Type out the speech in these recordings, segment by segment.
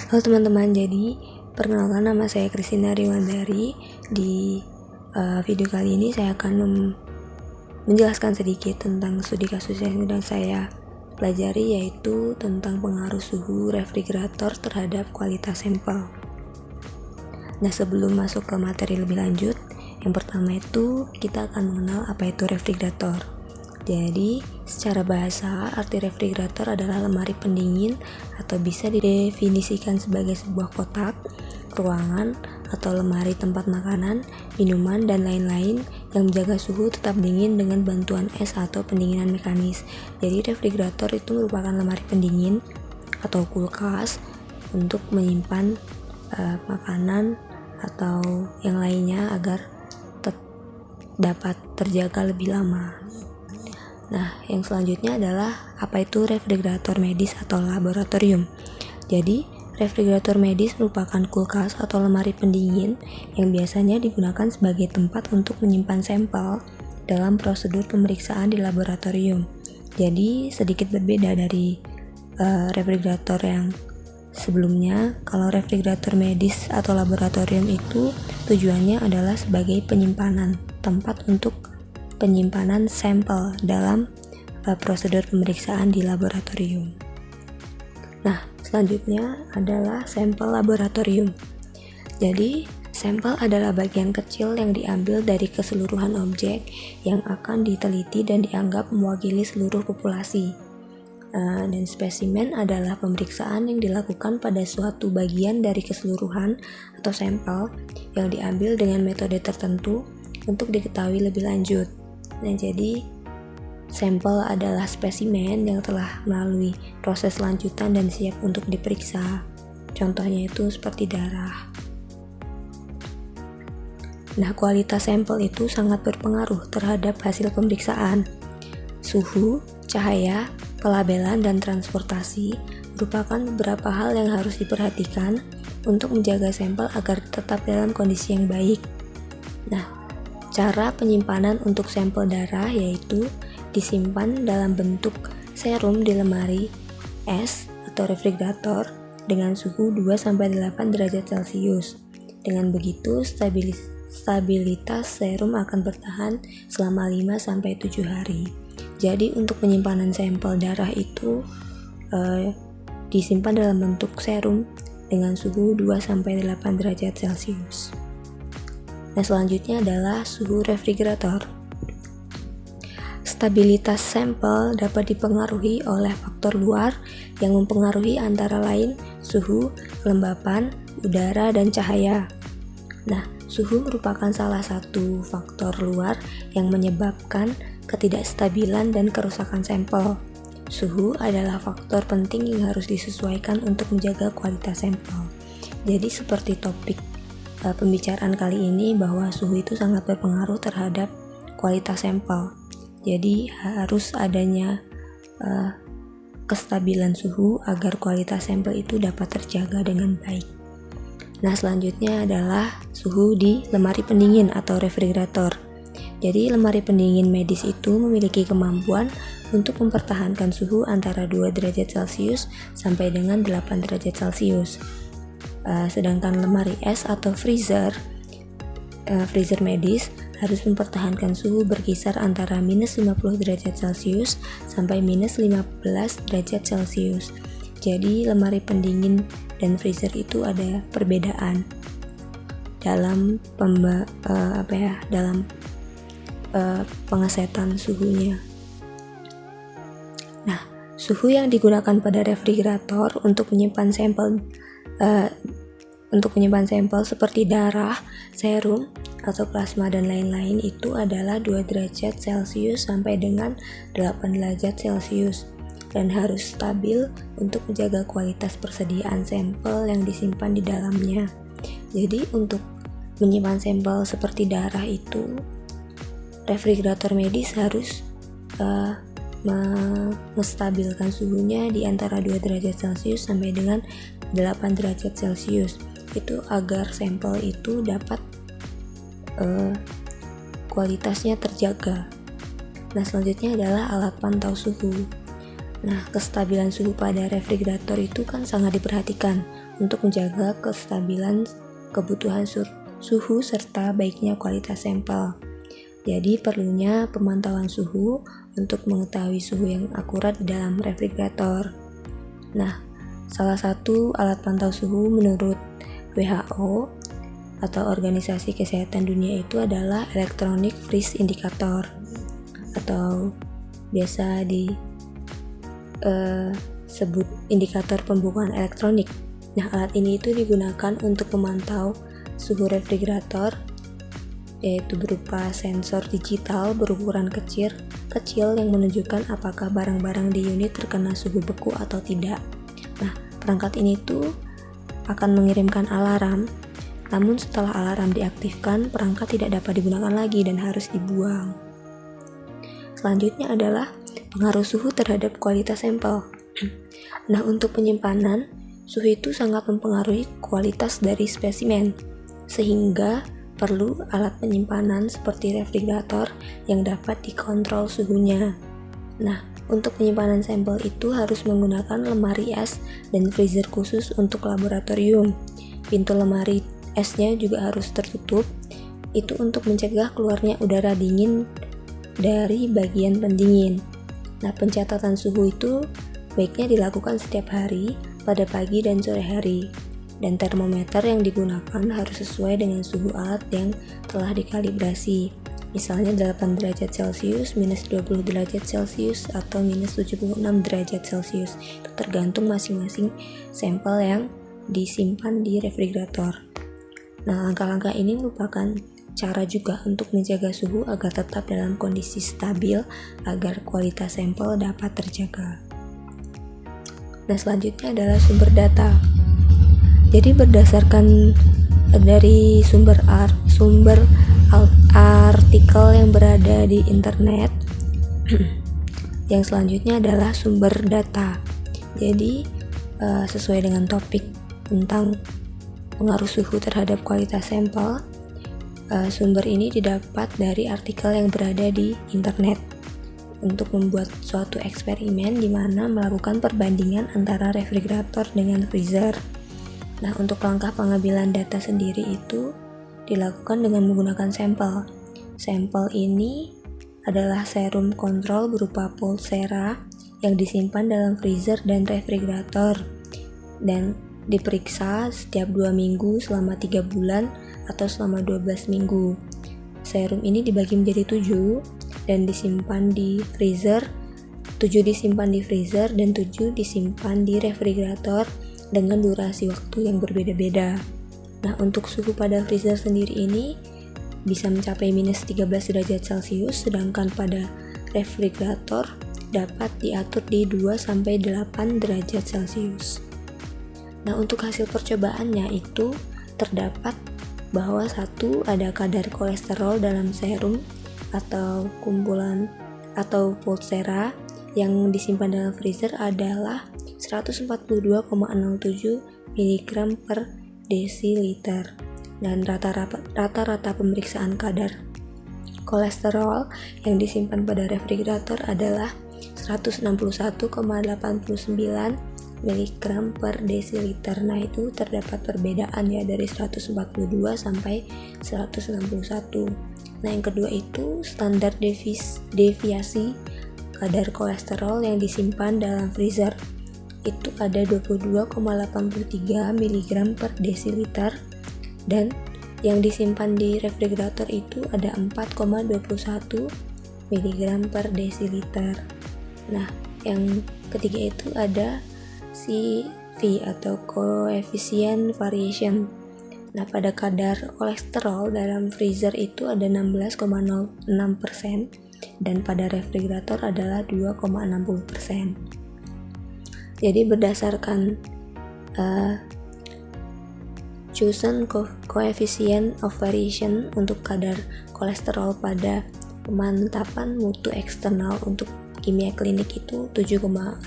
Halo teman-teman, jadi perkenalkan nama saya Christina Riwandari. Di video kali ini saya akan menjelaskan sedikit tentang studi kasus yang sedang saya pelajari, yaitu tentang pengaruh suhu refrigerator terhadap kualitas sampel. Nah, sebelum masuk ke materi lebih lanjut, yang pertama itu kita akan mengenal apa itu refrigerator. Jadi, secara bahasa, arti refrigerator adalah lemari pendingin atau bisa didefinisikan sebagai sebuah kotak, ruangan, atau lemari tempat makanan, minuman, dan lain-lain yang menjaga suhu tetap dingin dengan bantuan es atau pendinginan mekanis. Jadi, refrigerator itu merupakan lemari pendingin atau kulkas untuk menyimpan makanan atau yang lainnya agar dapat terjaga lebih lama. Nah, yang selanjutnya adalah apa itu refrigerator medis atau laboratorium. Jadi, refrigerator medis merupakan kulkas atau lemari pendingin yang biasanya digunakan sebagai tempat untuk menyimpan sampel dalam prosedur pemeriksaan di laboratorium. Jadi, sedikit berbeda dari refrigerator yang sebelumnya. Kalau refrigerator medis atau laboratorium itu tujuannya adalah sebagai penyimpanan, tempat untuk penyimpanan sampel dalam prosedur pemeriksaan di laboratorium. Nah, selanjutnya adalah sampel laboratorium. Jadi, sampel adalah bagian kecil yang diambil dari keseluruhan objek yang akan diteliti dan dianggap mewakili seluruh populasi. Dan spesimen adalah pemeriksaan yang dilakukan pada suatu bagian dari keseluruhan atau sampel yang diambil dengan metode tertentu untuk diketahui lebih lanjut. Nah, jadi sampel adalah spesimen yang telah melalui proses lanjutan dan siap untuk diperiksa. Contohnya itu seperti darah. Nah, kualitas sampel itu sangat berpengaruh terhadap hasil pemeriksaan. Suhu, cahaya, pelabelan, dan transportasi merupakan beberapa hal yang harus diperhatikan untuk menjaga sampel agar tetap dalam kondisi yang baik. Nah, cara penyimpanan untuk sampel darah yaitu disimpan dalam bentuk serum di lemari es atau refrigerator dengan suhu 2-8 derajat Celcius. Dengan begitu, stabilitas serum akan bertahan selama 5-7 hari. Jadi, untuk penyimpanan sampel darah itu disimpan dalam bentuk serum dengan suhu 2-8 derajat Celcius. Nah, selanjutnya adalah suhu refrigerator. Stabilitas sampel dapat dipengaruhi oleh faktor luar yang mempengaruhi antara lain suhu, kelembapan, udara, dan cahaya. Nah, suhu merupakan salah satu faktor luar yang menyebabkan ketidakstabilan dan kerusakan sampel. Suhu adalah faktor penting yang harus disesuaikan untuk menjaga kualitas sampel. Jadi, seperti topik pembicaraan kali ini, bahwa suhu itu sangat berpengaruh terhadap kualitas sampel. Jadi harus adanya kestabilan suhu agar kualitas sampel itu dapat terjaga dengan baik. Nah, selanjutnya adalah suhu di lemari pendingin atau refrigerator. Jadi lemari pendingin medis itu memiliki kemampuan untuk mempertahankan suhu antara 2 derajat Celcius sampai dengan 8 derajat Celcius. Sedangkan lemari es atau freezer medis harus mempertahankan suhu berkisar antara minus 50 derajat Celcius sampai minus 15 derajat Celcius. Jadi lemari pendingin dan freezer itu ada perbedaan dalam pengesetan suhunya. Nah, suhu yang digunakan pada refrigerator untuk menyimpan sampel seperti darah, serum, atau plasma dan lain-lain itu adalah 2 derajat Celcius sampai dengan 8 derajat Celcius dan harus stabil untuk menjaga kualitas persediaan sampel yang disimpan di dalamnya. Jadi untuk menyimpan sampel seperti darah itu, refrigerator medis harus menstabilkan suhunya di antara 2 derajat Celcius sampai dengan 8 derajat Celcius. Itu agar sampel itu dapat kualitasnya terjaga. Nah, selanjutnya adalah alat pantau suhu. Nah, kestabilan suhu pada refrigerator itu kan sangat diperhatikan untuk menjaga kestabilan kebutuhan suhu serta baiknya kualitas sampel. Jadi perlunya pemantauan suhu untuk mengetahui suhu yang akurat di dalam refrigerator. Nah, salah satu alat pantau suhu menurut WHO atau Organisasi Kesehatan Dunia itu adalah Electronic Freeze Indicator atau biasa disebut indikator pembukaan elektronik. Nah, alat ini itu digunakan untuk memantau suhu refrigerator, yaitu berupa sensor digital berukuran kecil yang menunjukkan apakah barang-barang di unit terkena suhu beku atau tidak. Nah, perangkat ini tuh akan mengirimkan alarm, namun setelah alarm diaktifkan, perangkat tidak dapat digunakan lagi dan harus dibuang. Selanjutnya adalah pengaruh suhu terhadap kualitas sampel. Nah, untuk penyimpanan, suhu itu sangat mempengaruhi kualitas dari spesimen, sehingga perlu alat penyimpanan seperti refrigerator yang dapat dikontrol suhunya. Nah, untuk penyimpanan sampel itu harus menggunakan lemari es dan freezer khusus untuk laboratorium. Pintu lemari esnya juga harus tertutup, itu untuk mencegah keluarnya udara dingin dari bagian pendingin. Nah, pencatatan suhu itu baiknya dilakukan setiap hari pada pagi dan sore hari. Dan termometer yang digunakan harus sesuai dengan suhu alat yang telah dikalibrasi. Misalnya 8 derajat Celcius, minus 20 derajat Celcius, atau minus 76 derajat Celcius. Itu tergantung masing-masing sampel yang disimpan di refrigerator. Nah, langkah-langkah ini merupakan cara juga untuk menjaga suhu agar tetap dalam kondisi stabil agar kualitas sampel dapat terjaga. Nah, selanjutnya adalah sumber data. Jadi berdasarkan dari sumber artikel yang berada di internet, yang selanjutnya adalah sumber data. Jadi sesuai dengan topik tentang pengaruh suhu terhadap kualitas sampel, sumber ini didapat dari artikel yang berada di internet untuk membuat suatu eksperimen di mana melakukan perbandingan antara refrigerator dengan freezer. Nah, untuk langkah pengambilan data sendiri itu dilakukan dengan menggunakan sampel. Sampel ini adalah serum kontrol berupa Pulsera yang disimpan dalam freezer dan refrigerator dan diperiksa setiap 2 minggu selama 3 bulan atau selama 12 minggu. Serum ini dibagi menjadi 7 dan disimpan di freezer. 7 disimpan di freezer dan 7 disimpan di refrigerator dengan durasi waktu yang berbeda-beda. Nah, untuk suhu pada freezer sendiri ini bisa mencapai minus 13 derajat Celcius, sedangkan pada refrigerator dapat diatur di 2-8 derajat Celcius. Nah, untuk hasil percobaannya itu terdapat bahwa satu, ada kadar kolesterol dalam serum atau kumpulan atau Pulsera yang disimpan dalam freezer adalah 142,07 mg per desiliter, dan rata-rata pemeriksaan kadar kolesterol yang disimpan pada refrigerator adalah 161,89 mg per desiliter. Nah, itu terdapat perbedaan ya dari 142 sampai 161. Nah, yang kedua itu standar deviasi kadar kolesterol yang disimpan dalam freezer itu ada 22,83 mg per desiliter, dan yang disimpan di refrigerator itu ada 4,21 mg per desiliter. Nah, yang ketiga itu ada CV atau coefficient variation. Nah, pada kadar kolesterol dalam freezer itu ada 16,06% dan pada refrigerator adalah 2,60%. Jadi berdasarkan chosen coefficient of variation untuk kadar kolesterol pada pemantapan mutu eksternal untuk kimia klinik itu 7,6%.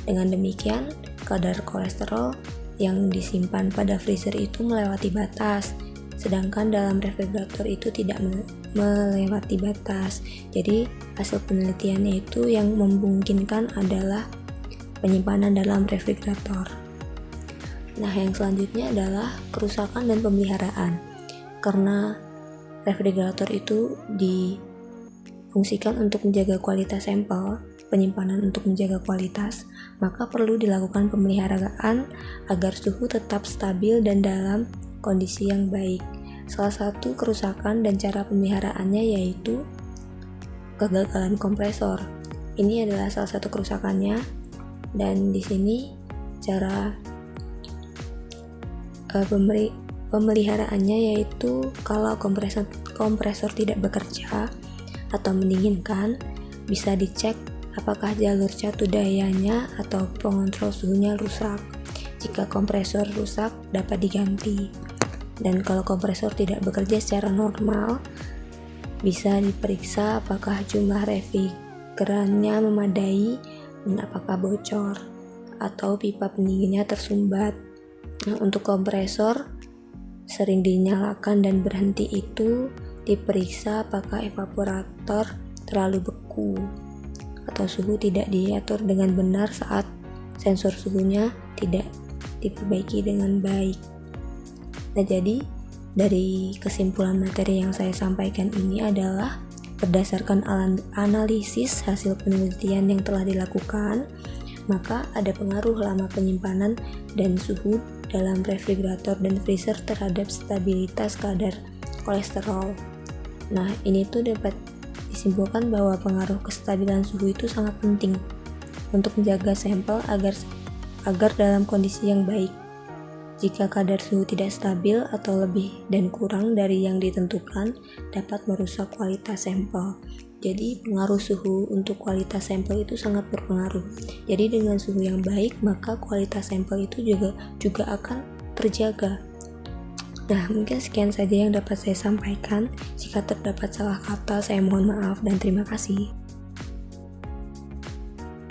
Dengan demikian, kadar kolesterol yang disimpan pada freezer itu melewati batas sedangkan dalam refrigerator itu tidak melewati batas. Jadi hasil penelitiannya itu yang memungkinkan adalah penyimpanan dalam refrigerator. Nah, yang selanjutnya adalah kerusakan dan pemeliharaan. Karena refrigerator itu difungsikan untuk menjaga kualitas sampel, penyimpanan untuk menjaga kualitas, maka perlu dilakukan pemeliharaan agar suhu tetap stabil dan dalam kondisi yang baik. Salah satu kerusakan dan cara pemeliharaannya yaitu kegagalan kompresor. Ini adalah salah satu kerusakannya, dan di sini cara pemeliharaannya yaitu kalau kompresor tidak bekerja atau mendinginkan, bisa dicek apakah jalur catu dayanya atau pengontrol suhunya rusak. Jika kompresor rusak, dapat diganti. Dan kalau kompresor tidak bekerja secara normal, bisa diperiksa apakah jumlah refrigerannya memadai dan apakah bocor atau pipa pendinginnya tersumbat. Nah, untuk kompresor sering dinyalakan dan berhenti itu diperiksa apakah evaporator terlalu beku atau suhu tidak diatur dengan benar saat sensor suhunya tidak diperbaiki dengan baik. Nah, jadi dari kesimpulan materi yang saya sampaikan ini adalah berdasarkan analisis hasil penelitian yang telah dilakukan, maka ada pengaruh lama penyimpanan dan suhu dalam refrigerator dan freezer terhadap stabilitas kadar kolesterol. Nah, ini tuh dapat disimpulkan bahwa pengaruh kestabilan suhu itu sangat penting untuk menjaga sampel agar dalam kondisi yang baik. Jika kadar suhu tidak stabil atau lebih dan kurang dari yang ditentukan, dapat merusak kualitas sampel. Jadi pengaruh suhu untuk kualitas sampel itu sangat berpengaruh. Jadi dengan suhu yang baik, maka kualitas sampel itu juga akan terjaga. Nah, mungkin sekian saja yang dapat saya sampaikan. Jika terdapat salah kata, saya mohon maaf dan terima kasih.